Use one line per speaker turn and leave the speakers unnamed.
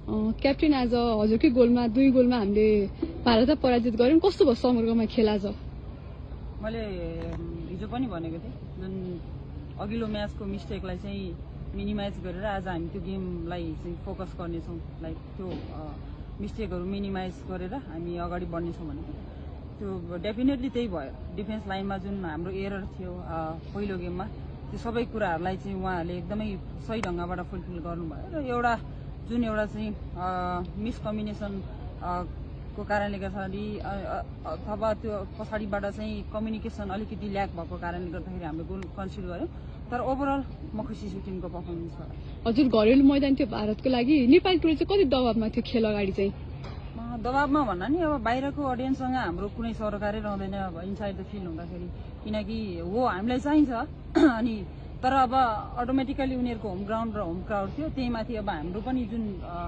Captain आज हजुरकै गोलमा 2 गोलमा हामीले भारतलाई पराजित गर्यौं। कस्तो भयो समग्रमा खेल आज?
मैले हिजो पनि भनेको थिएँ, जुन अघिल्लो म्याचको मिस्टेकलाई चाहिँ मिनिमाइज गरेर आज हामी त्यो गेमलाई चाहिँ फोकस गर्नेछौँ। लाइक त्यो मिस्टेकहरू मिनिमाइज गरेर हामी अगाडि बढ्नेछौँ भनेको त्यो डेफिनेटली त्यही भयो। डिफेन्स लाइनमा जुन हाम्रो एरर थियो पहिलो गेममा, त्यो सबै कुराहरूलाई चाहिँ उहाँहरूले एकदमै सही ढङ्गबाट फुलफिल गर्नुभयो र एउटा चाहिँ मिसकम्युनिकेसन को कारणले गर्दाखेरि अथवा त्यो पछाडिबाट चाहिँ कम्युनिकेसन अलिकति ल्याक भएको कारणले गर्दाखेरि हामीले गोल कन्सिड गर्यौँ। तर ओभरअल म खुसी छु टिमको पर्फर्मेन्सबाट।
हजुर घरेलु मैदान थियो भारतको लागि, नेपाली टोली चाहिँ कति दबावमा थियो खेल अगाडि चाहिँ?
दबावमा भन्दा नि अब बाहिरको अडियन्ससँग हाम्रो कुनै सरोकारै रहँदैन अब इनसाइड द फिल्ड हुँदाखेरि, किनकि वो हामीलाई चाहिन्छ अनि तर अब अटोमेटिकली उनीहरूको होम ग्राउन्ड र होम क्राउड थियो, त्यही माथि अब हाम्रो पनि जुन